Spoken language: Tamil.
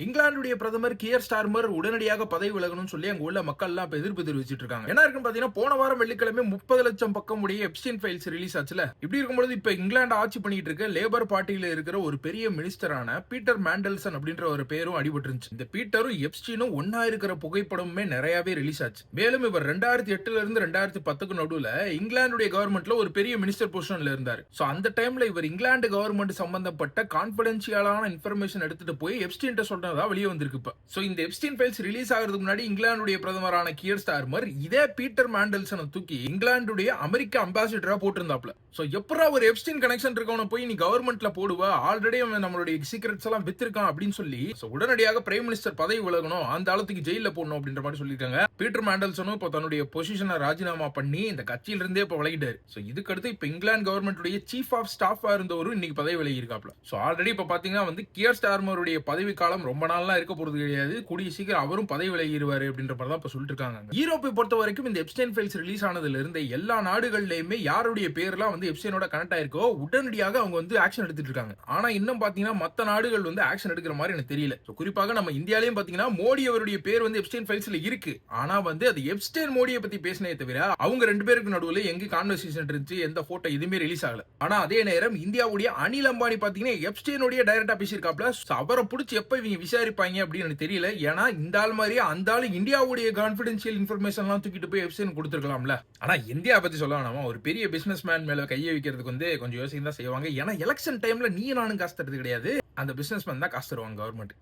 இங்கிலாந்துடைய பிரதமர் கியர் ஸ்டார்மர் உடனடியாக பதவி விலகணும்னு சொல்லி அங்க உள்ள மக்கள் எல்லாம் எதிர்ப்பு தெரிவிச்சிட்டு இருக்காங்க. என்ன இருக்குன்னு பாத்தீங்கன்னா, போன வாரம் வெள்ளிக்கிழமை 30 லட்சம் பக்கம் உடைய எப்ஸ்டீன் ஃபைல்ஸ் ரிலீஸ் ஆச்சுல. இப்படி இருக்கும்போது இப்ப இங்கிலாந்து ஆட்சி பண்ணிட்டு இருக்க லேபர் பார்ட்டியில இருக்கிற ஒரு பெரிய மினிஸ்டரான பீட்டர் மேண்டல்சன் அப்படின்ற ஒரு பேரும் அடிபட்டு இருந்துச்சு. இந்த பீட்டரும் எப்ஸ்டீனும் ஒன்னா இருக்கிற புகைப்படமுமே நிறையவே ரிலீஸ் ஆச்சு. மேலும் இவர் 2008ல இருந்து 2010க்கு நடுவுல இங்கிலாந்துடைய கவர்மெண்ட்ல ஒரு பெரிய மினிஸ்டர் பொசிஷன்ல இருந்தார். சோ அந்த டைம்ல இவர் இங்கிலாந்து கவர்மெண்ட் சம்பந்தப்பட்ட கான்பிடென்ஷியலான இன்ஃபர்மேஷன் எடுத்துட்டு போய் எப்ஸ்டீன் சொல்றதா வெளியே வந்திருக்கு. சோ இந்த எப்ஸ்டீன் ஃபைல்ஸ் ரிலீஸ் ஆகிறதுக்கு முன்னாடி இங்கிலாந்துடைய பிரதமரான கியர் ஸ்டார்மர் இதே பீட்டர் மேண்டல்சனை தூக்கி இங்கிலாந்துடைய அமெரிக்க அம்பாசிடரா போட்டிருந்தாப்ல. சோ எப்பரா ஒரு எப்ஸ்டீன் கனெக்ஷன் இருக்கவன போய் நீ கவர்மெண்ட்ல போடுவ, ஆல்ரெடி நம்மளுடைய சீக்ரெட்ஸ் எல்லாம் வித்திருக்கான் அப்படின்னு சொல்லி உடனடியாக பிரைம் மினிஸ்டர் பதவி விலகணும், அந்த ஆளத்துக்கு ஜெயில போடணும் அப்படின்ற மாதிரி சொல்லிருக்காங்க. பீட்டர் மேண்டல்சனும் இப்போ தன்னுடைய பொசிஷனை ராஜினாமா பண்ணி இந்த கட்சியில இருந்தே இப்போ விலகிட்டாரு. சோ இதுக்கு அடுத்து இப்போ இங்கிலாந்து கவர்மெண்ட் சீஃப் ஆஃப் ஸ்டாஃபா இருந்தவரும் இன்னைக்கு பதவி விலகி இருக்காப்ல. சோ ஆல்ரெடி இப்ப பாத்தீங்கன்னா கியர் ஸ்டார்மருடைய பதவி காலம் ரொம்ப நாள்லாம் இருக்க போறது கிடையாது, கூடிய சீக்கிரம் அவரும் பதவி விலகிடுவாரு அப்படின்ற மாதிரி தான் இப்ப சொல்லிட்டு இருக்காங்க. யூரோப்பை பொறுத்த வரைக்கும் இந்த எப்ஸ்டைன் ஃபைல்ஸ் ரிலீஸ் ஆனதுல இருந்து எல்லா நாடுகள்லயுமே யாருடைய பேர்லாம் எப்ஸ்டைனோட கனெக்ட் ஆயிருக்கோ உடனடியாக அவங்க ஆக்ஷன் எடுத்துட்டு இருக்காங்க. ஆனா இன்னும் பாத்தீங்கன்னா மத்த நாடுகள் ஆக்ஷன் எடுக்கிற மாதிரி எனக்கு தெரியல. குறிப்பாக நம்ம இந்தியாலயும் பாத்தீங்கன்னா மோடி அவருடைய பேர் எப்ஸ்டைன் ஃபைல்ஸ்ல இருக்கு. ஆனா அது எப்ஸ்டைன் மோடியை பத்தி பேசினே தவிர அவங்க ரெண்டு பேருக்கு நடுவுல எங்க கான்வர்சேஷன் இருந்துச்சு, எந்த போட்டோ எதுவுமே ரிலீஸ் ஆகல. ஆனா அதே நேரம் இந்தியாவுடைய அனில் அம்பானி பாத்தீங்கன்னா எப்ஸ்டைனோட டைரக்டா பேசியிருக்காப்ல. அவரை பிடிச்சி எப்ப இவங்க விசாரிப்பாங்க அப்படின்னு எனக்கு தெரியல. ஏன்னா இந்த ஆள் மாதிரியே அந்த ஆள் இந்தியாவுடைய கான்பிடென்ஷியல் இன்ஃபர்மேஷன் எல்லாம் தூக்கிட்டு போய் எப்ஸ்டைன் கொடுத்துருக்கலாம்ல. ஆனா இந்தியா பத்தி சொல்ல வேணாமா, ஒரு பெரிய பிசினஸ் மேன் மேல கையை வைக்கிறதுக்கு கொஞ்சம் யோசிக்க தான் செய்வாங்க. ஏன்னா எலெக்ஷன் டைம்ல நீ நானும் காசு தருது கிடையாது, அந்த பிசினஸ் மேன் தான் காசு தருவாங்க கவர்மெண்ட்.